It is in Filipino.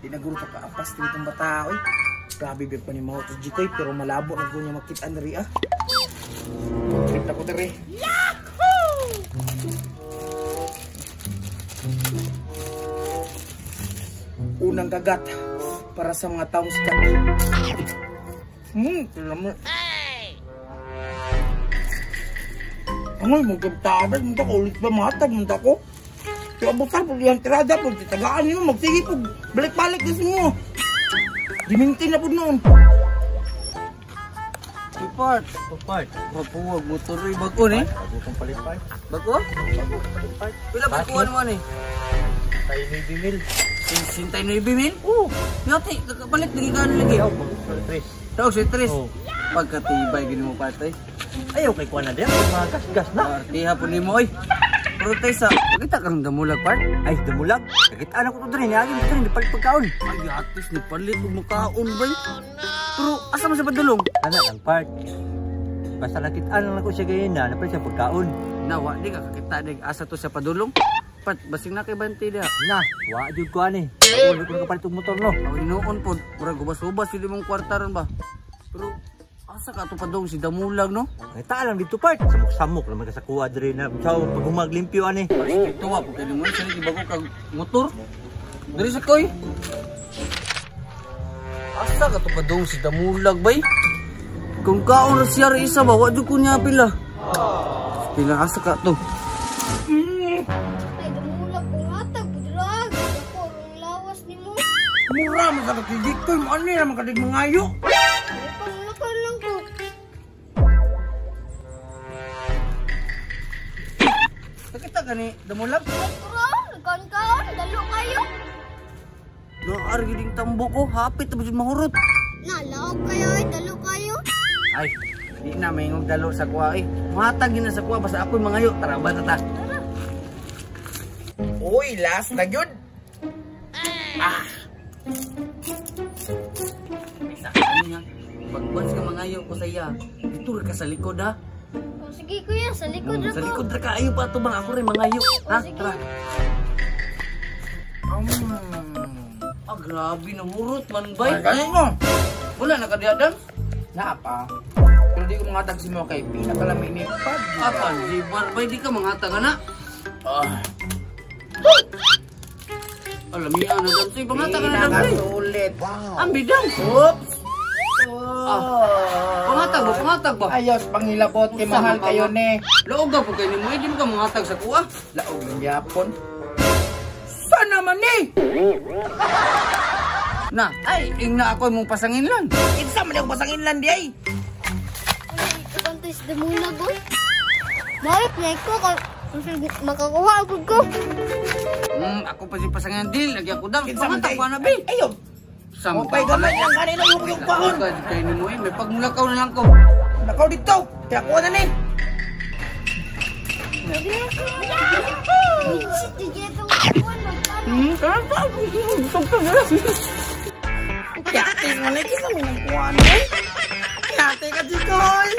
Di na guro ka apas ditong bata oy. Grabe big pa ni Mao to Jikoy pero malabo na guro niya makita diri ah. Trip na ko diri. Yahoo! Unang kagat para sa mga taong sikat. Tila mo. Amoy, magkabtabas, munta ko ulit ba matag, munta ko. Kaya butar po yung tirada po, titagaan nyo, magsige po, balik-balik kasi mo. Diminti na po noon. Part. Mapuwag motor rin. Bago ni? Bago kong palit-part. Bago? Bago kong palit-part. Pila ba kuha naman eh? Tayo may bimil. Sintay na ibimil? Oo. Yati, kakapalit lagi ka lagi. Ayaw, bago sa tres. Tawag si Tris. Oo. Pagkatibay gini mo patay. Ayaw kay kuha na din. Mga gas-gas na. Artiha po ni mo oy. Protesa. Pakita kang damulag part. Ay, damulag. Kakitaan ako ito rin. Niyagin ito rin. Palit pagkaon. Ay, atis ni palit o makaon ba eh. Pero asa mo sa padulong? Ano lang part. Basta nakitaan lang ako siya ganyan na. Napalit siya pagkaon. Nawa, di ka kakita di asa to sa padulong. Pat, basing na kay Banti da. Na, wajud ko ani. Ako ko nakapalit og motor no. Aw inuon pod, murag gubas-ubas yun mong kwartaran ba. Pero asa ka to padong si damulag no? Nakita lang dito part. Samok-samok naman ka sa kuha diri na. Saw pag humaglimpyo ani. Ito wa pag kani mo sa di bago kag motor. Diri sa koy. Asa ka to padong si damulag bay? Kung kaon ra siya ra isa ba, wa jud ko niya pila. Pila asa ka to? Mura man sa Jikoy, mo ani naman kadig mangayo. Panglakan lang ko. Nakita ka ni damulag? Bro, kaon-kaon, dalo kayo. Doar giding tambo ko, hapit na jud mahurot. Nalaog kayo, dalo kayo. Ay, di na may dalo sa kuha eh. Matag yun na sa kuha, basta ako'y mangayo. Tara ba tata? Uy, last na yun. Isa ka niya. Pag-once ka mangayo ko sa iya, dito ka sa likod ha. Oh, sige kuya, sa likod Sa ako. likod ra ka, ayo pa ito bang ako rin mangayo. Ha? Sige. Tara. Grabe na hurot man bay. Ay, mo. Wala na kadiadan? Napa. Pero di ko mangatag si mo kay pinakalamig ni Pag. Apa, di barbay di ka manghatang anak. Alamihan na dam say, panghatang na dam say. Pinakasulit. Ang bidang. Oops. Pangatag ba? Ayos, pangilabot kay mahal kayo ni. Laog ka po kayo ni mo, hindi mo ka manghatag sa kuha. Laog ng yapon. Saan naman ni? Na, ay, ingna ako mong pasangin lang. Kinsa man yung pasangin lang di ay. Ay, kakantos na muna ko. Bakit na ko? Makakuha ako ko. Ako pa si pasangin din, lagi ako dang. Kinsa man Pangatag tay. pa na, be. Ayun. Okay, gamay lang kanina yung pahon. Kayo ni mo, may pagmulakaw na lang ko. Nakaw dito. Kaya kuha na ni. Yating mo na, kinsa mo nang kuha na. Yating ka, Jikoy.